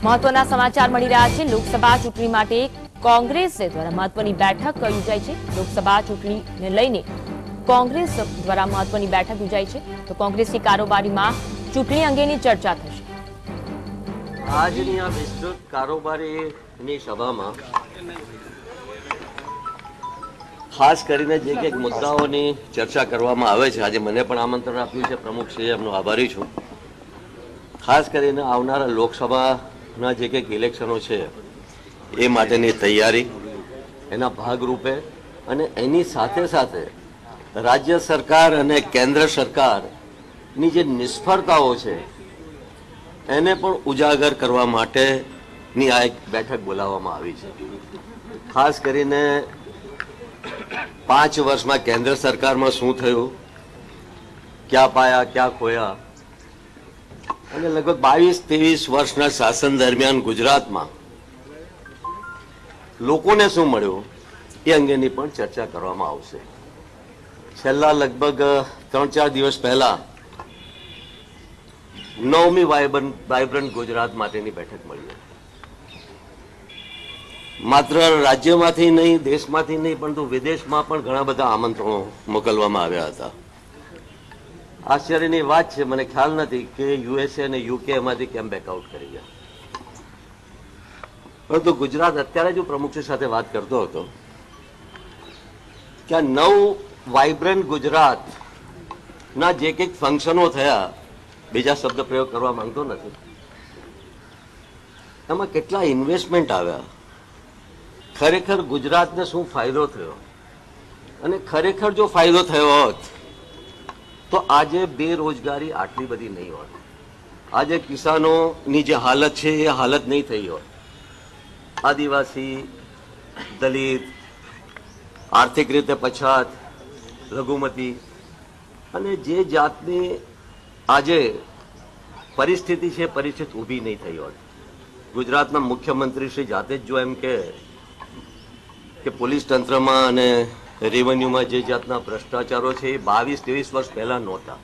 મહત્વના સમાચાર મળી રહ્યા છે। લોકસભા ચૂંટણી માટે કોંગ્રેસ દ્વારા મહત્વની બેઠક યોજાઈ છે। લોકસભા ચૂંટણીને લઈને કોંગ્રેસ દ્વારા મહત્વની બેઠક યોજાઈ છે। તો કોંગ્રેસની કારોબારીમાં ચૂંટણી અંગેની ચર્ચા થશે। આજની આ વિસ્તૃત કારોબારીની સભામાં ખાસ કરીને જે કંઈક મુદ્દાઓની ચર્ચા કરવામાં આવે છે, આજે મને પણ આમંત્રણ આપ્યું છે પ્રમુખશ્રી, એમનો આભારી છું। ખાસ કરીને આવનારા લોકસભાના જે કંઈક ઇલેક્શનો છે એ માટેની તૈયારી, એના ભાગરૂપે અને એની સાથે સાથે રાજ્ય સરકાર અને કેન્દ્ર સરકારની જે નિષ્ફળતાઓ છે એને પણ ઉજાગર કરવા માટેની આ એક બેઠક બોલાવવામાં આવી છે। ખાસ કરીને 5 વર્ષમાં કેન્દ્ર સરકારમાં શું થયું, ક્યાં પાયા ક્યાં ખોયા, અને લગભગ 22-23 વર્ષના શાસન દરમિયાન ગુજરાતમાં લોકોને શું મળ્યું એ અંગેની પણ ચર્ચા કરવામાં આવશે। છેલ્લા લગભગ 3-4 દિવસ પહેલા 9મી વાયબ્રન્ટ ગુજરાત માટેની બેઠક મળી। માત્ર રાજ્યમાંથી નહીં, દેશમાંથી નહીં, પરંતુ વિદેશમાં પણ ઘણા બધા આમંત્રણો મોકલવામાં આવ્યા હતા। આશ્ચર્યની વાત છે, મને ખ્યાલ નથી કે યુએસએ અને યુકે એમાંથી કેમ બેકઆઉટ કરી ગયા, પરંતુ ગુજરાત અત્યારે જ પ્રમુખશ્રી સાથે વાત કરતો હતો કે આ 9 વાયબ્રન્ટ ગુજરાતના જે કંઈક ફંક્શનો થયા, બીજા શબ્દ પ્રયોગ કરવા માંગતો નથી, એમાં કેટલા ઇન્વેસ્ટમેન્ટ આવ્યા, ખરેખર ગુજરાતને શું ફાયદો થયો, અને ખરેખર જો ફાયદો થયો હોત તો આજે બેરોજગારી આટલી બધી નહીં હોત, આજે કિસાનોની જે હાલત છે એ હાલત નહીં થઈ હોત, આદિવાસી, દલિત, આર્થિક રીતે પછાત, લઘુમતી, અને જે જાતની આજે પરિસ્થિતિ છે પરિસ્થિતિ ઊભી નહીં થઈ હોત। ગુજરાતના મુખ્યમંત્રી શ્રી જાતે જ જો એમ કે પોલીસ તંત્રમાં અને રેવન્યુમાં જે જાતના ભ્રષ્ટાચારો છે એ 22-23 વર્ષ પહેલા નહોતા,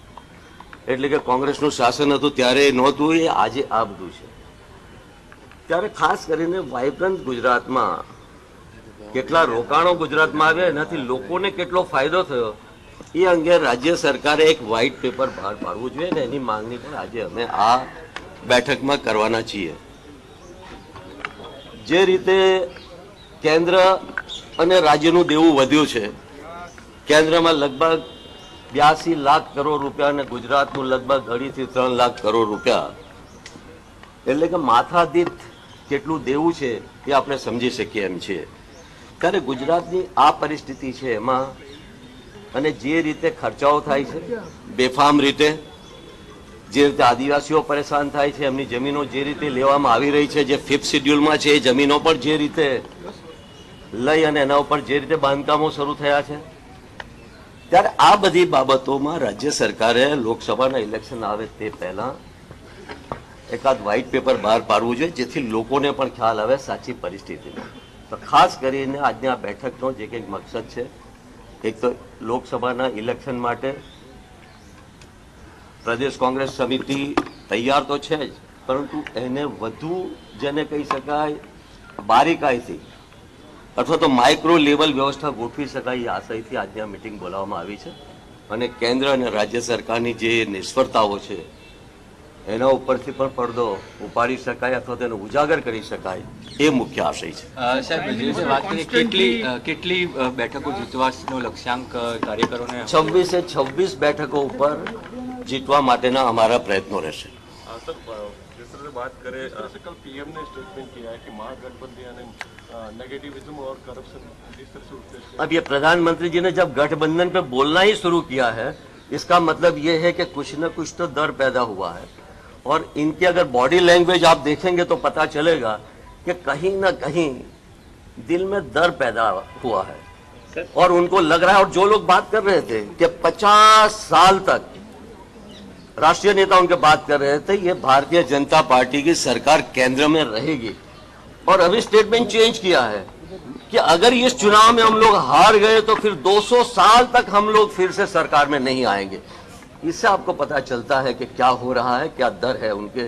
એટલે કે કોંગ્રેસનું શાસન હતું ત્યારે નહોતું, એ આજે આ બધું છે। ત્યારે ખાસ કરીને વાયબ્રન્ટ ગુજરાતમાં કેટલા રોકાણો ગુજરાતમાં આવ્યા, એનાથી લોકોને કેટલો ફાયદો થયો એ અંગે રાજ્ય સરકારે એક વ્હાઇટ પેપર બહાર પાડવું જોઈએ, ને એની માંગણી પણ આજે અમે આ બેઠકમાં કરવાના છીએ। જે રીતે કેન્દ્ર અને રાજ્યનું દેવું વધ્યું છે, કેન્દ્રમાં લગભગ 82 લાખ કરોડ રૂપિયા અને ગુજરાતનું લગભગ 2.5 થી 3 લાખ કરોડ રૂપિયા, એટલે કે માથાદીઠ કેટલું દેવું છે એ આપણે સમજી શકીએ એમ છે। ત્યારે ગુજરાતની આ પરિસ્થિતિ છે એમાં, અને જે રીતે ખર્ચાઓ થાય છે બેફામ રીતે, જે રીતે આદિવાસીઓ પરેશાન થાય છે, એમની જમીનો જે રીતે લેવામાં આવી રહી છે, જે 5th શેડ્યુલમાં છે એ જમીનો પર જે રીતે લઈ અને એના ઉપર જે રીતે બાંધકામો શરૂ થયા છે, ત્યારે આ બધી બાબતોમાં રાજ્ય સરકારે લોકસભાના ઇલેક્શન આવે તે પહેલા એકાદ વ્હાઇટ પેપર બહાર પાડવું જોઈએ, જેથી લોકોને પણ ખ્યાલ આવે સાચી પરિસ્થિતિનો। તો ખાસ કરીને આજની આ બેઠકનો જે કંઈક મકસદ છે, એક તો લોકસભાના ઇલેક્શન માટે પ્રદેશ કોંગ્રેસ સમિતિ તૈયાર તો છે જ, પરંતુ એને વધુ જેને કહી શકાય બારીકાઈથી અથવા તો માઇક્રો લેવલ વ્યવસ્થા ગોઠવી શકાય એ આશયથી આજની આ મિટિંગ બોલાવવામાં આવી છે, અને કેન્દ્ર અને રાજ્ય સરકારની જે નિષ્ફળતાઓ છે એના ઉપરથી પણ પડદો ઉપાડી શકાય અથવા તેને ઉજાગર કરી શકાય એ મુખ્ય આશય છે। સાહેબ, જે વાત કરીએ કેટલી બેઠકો જીતવાનો લક્ષ્યાંક કાર્યકરોને? 26 બેઠકો ઉપર જીતવા માટેના અમારા પ્રયત્નો રહેશે। बात करें, कल पीएम ने स्टेटमेंट किया है कि महागठबंधन नेगेटिविज्म और करप्शन जिस तरह से उठते हैं। अब ये प्रधानमंत्री जी ने जब गठबंधन पे बोलना ही शुरू किया है, इसका मतलब ये है कि कुछ न कुछ तो डर पैदा हुआ है, और इनकी अगर बॉडी लैंग्वेज आप देखेंगे तो पता चलेगा कि कहीं ना कहीं दिल में डर पैदा हुआ है, और उनको लग रहा है, और जो लोग बात कर रहे थे कि 50 साल तक राष्ट्रीय नेता उनके बात कर रहे थे ये भारतीय जनता पार्टी की सरकार केंद्र में रहेगी, और अभी स्टेटमेंट चेंज किया है कि अगर इस चुनाव में हम लोग हार गए तो फिर 200 साल तक हम लोग फिर से सरकार में नहीं आएंगे। इससे आपको पता चलता है कि क्या हो रहा है, क्या डर है उनके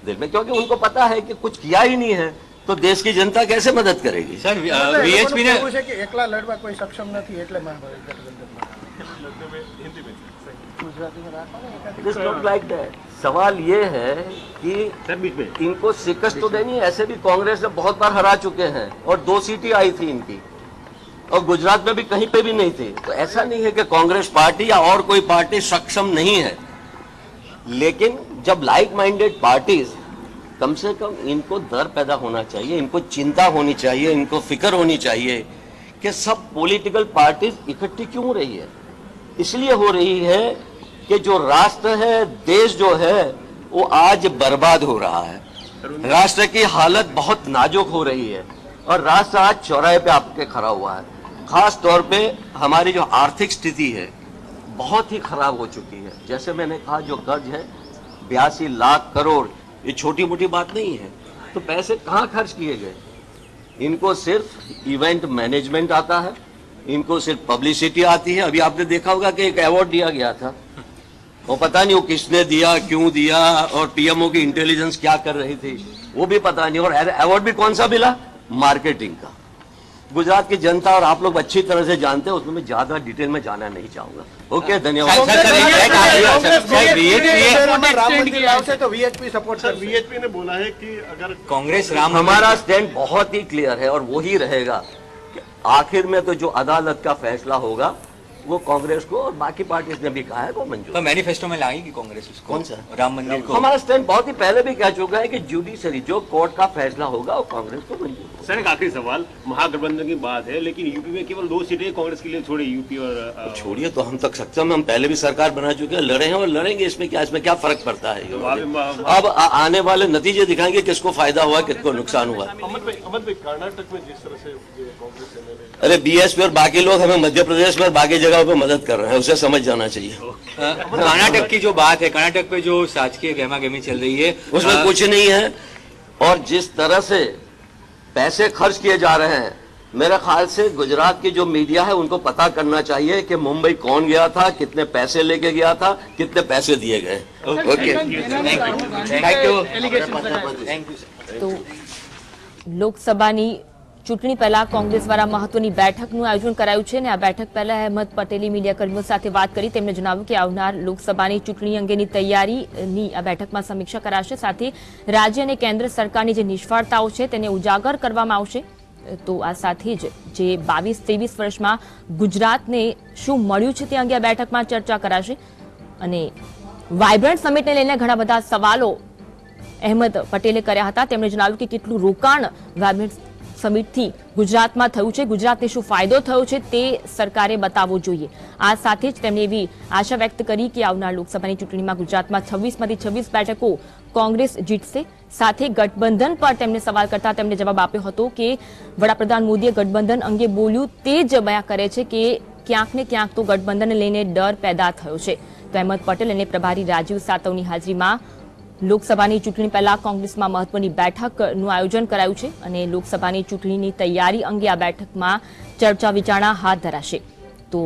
दिल में, क्योंकि उनको पता है कि कुछ किया ही नहीं है तो देश की जनता कैसे मदद करेगी। સર વીએચપી ને એવું છે કે એકલા લડવા કોઈ સક્ષમ નથી એટલે મહાગઠબંધનમાં ગુજરાતીમાં રાખવાનું It is not like that. सवाल ये है कि इनको शिकस्त तो देनी है, ऐसे भी कांग्रेस ने बहुत बार हरा चुके हैं और 2 सीटें आई थी इनकी और गुजरात में भी कहीं पे भी नहीं थी। तो ऐसा नहीं है कि कांग्रेस पार्टी या और कोई पार्टी सक्षम नहीं है, लेकिन जब लाइक माइंडेड पार्टीज, कम से कम इनको डर पैदा होना चाहिए, इनको चिंता होनी चाहिए, इनको फिक्र होनी चाहिए कि सब पॉलिटिकल पार्टीज इकट्ठी क्यों हो रही है। इसलिए हो रही है कि जो राष्ट्र है, देश जो है, वो आज बर्बाद हो रहा है। राष्ट्र की हालत बहुत नाजुक हो रही है और राष्ट्र आज चौराहे पे आपके खड़ा हुआ है। खास तौर पे हमारी जो आर्थिक स्थिति है बहुत ही खराब हो चुकी है। जैसे मैंने कहा, जो कर्ज है 82 लाख करोड़, ये छोटी मोटी बात नहीं है। तो पैसे कहाँ खर्च किए गए? इनको सिर्फ इवेंट मैनेजमेंट आता है, इनको सिर्फ पब्लिसिटी आती है। अभी आपने देखा होगा कि एक अवार्ड दिया गया था, वो पता नहीं वो किसने दिया, क्यों दिया, और पीएमओ की इंटेलिजेंस क्या कर रही थी वो भी पता नहीं। और अवार्ड भी कौन सा मिला? मार्केटिंग का। गुजरात की जनता और आप लोग अच्छी तरह से जानते हैं, उसमें मैं ज्यादा डिटेल में जाना नहीं चाहूंगा। ओके, धन्यवाद। वीएचपी सपोर्ट कर वीएचपी ने बोला है कि अगर कांग्रेस राम हमारा स्टैंड बहुत ही क्लियर है और वो ही रहेगा कि आखिर में तो जो अदालत का फैसला होगा वो कांग्रेस को और बाकी पार्टीज ने भी कहा है वो मंजूर। तो मैनिफेस्टो में लाएगी कांग्रेस उसको? कौन सा? राम मंदिर को? हमारा स्टैंड बहुत ही पहले भी कह चुका है कि जुडिशरी जो कोर्ट का फैसला होगा वो कांग्रेस को मंजूर। सर एक आखिरी सवाल, महागठबंधन की बात है लेकिन यूपी में केवल 2 सीटें कांग्रेस के लिए छोड़ी, यूपी और छोड़िए तो हम तक सक्षम, हम पहले भी सरकार बना चुके हैं, लड़े हैं और लड़ेंगे। इसमें क्या फर्क पड़ता है? अब आने वाले नतीजे दिखाएंगे किसको फायदा हुआ, किसको नुकसान हुआ। अहमद भाई, कर्नाटक में जिस तरह से कांग्रेस एमएलए, अरे बीएसपी और बाकी लोग हमें मध्य प्रदेश में बाकी जगहों पे मदद कर रहे हैं, उसे समझ जाना चाहिए। कर्नाटक की जो बात है, कर्नाटक पे जो साजकीय गहमा गहमी चल रही है उसमें कुछ नहीं है। और जिस तरह से पैसे खर्च किए जा रहे हैं, मेरे ख्याल से गुजरात की जो मीडिया है उनको पता करना चाहिए कि मुंबई कौन गया था, कितने पैसे लेके गया था, कितने पैसे दिए गए। Okay, thank you. તો લોકસભાની ચૂંટણી પહેલા કોંગ્રેસ દ્વારા મહત્વની બેઠકનું આયોજન કરાયું છે અને આ બેઠક પહેલા અહેમદ પટેલે મીડિયાકર્મીઓ સાથે વાત કરી તેમણે જણાવ્યું કે આવનાર લોકસભાની ચૂંટણી અંગેની તૈયારીની આ બેઠકમાં સમીક્ષા કરાશે, સાથે રાજ્ય અને કેન્દ્ર સરકારની જે નિષ્ફળતાઓ છે તેને ઉજાગર કરવામાં આવશે। તો આ સાથે જ જે 22-23 વર્ષમાં ગુજરાતને શું મળ્યું છે તે અંગે આ બેઠકમાં ચર્ચા કરાશે અને વાઇબ્રન્ટ સમિટને લઈને ઘણા બધા સવાલો અહેમદ પટેલે કર્યા હતા। તેમણે જણાવ્યું કે કેટલું રોકાણ વાઇબ્રન્ટ સમિટથી ગુજરાતમાં થયું છે, ગુજરાતને શું ફાયદો થયો છે તે સરકારે બતાવવું જોઈએ। આ સાથે જ તેમણે એવી આશા વ્યક્ત કરી કે આવનાર લોકસભાની ચૂંટણીમાં ગુજરાતમાં 26માંથી 26 બેઠકો કોંગ્રેસ જીતશે। સાથે ગઠબંધન પર તેમને સવાલ કરતા તેમણે જવાબ આપ્યો હતો કે વડાપ્રધાન મોદીએ ગઠબંધન અંગે બોલ્યું તે જ બયાન કરે છે કે ક્યાંક ને ક્યાંક તો ગઠબંધનને લઈને ડર પેદા થયો છે। તો અહેમદ પટેલ અને પ્રભારી રાજીવ સાતવની હાજરીમાં લોકસભાની ચૂંટણી પહેલા કોંગ્રેસમાં મહત્વની બેઠકનું આયોજન કરાયું છે અને લોકસભાની ચૂંટણીની તૈયારી અંગે આ બેઠકમાં ચર્ચા વિચારણા હાથ ધરાશે। તો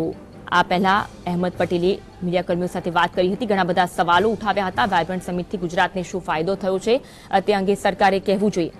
આ પહેલા અહેમદ પટેલે મીડિયાકર્મીઓ સાથે વાત કરી હતી, ઘણા બધા સવાલો ઉઠાવ્યા હતા। વાઇબ્રન્ટ સમિટથી ગુજરાતને શું ફાયદો થયો છે તે અંગે સરકારે કહેવું જોઈએ।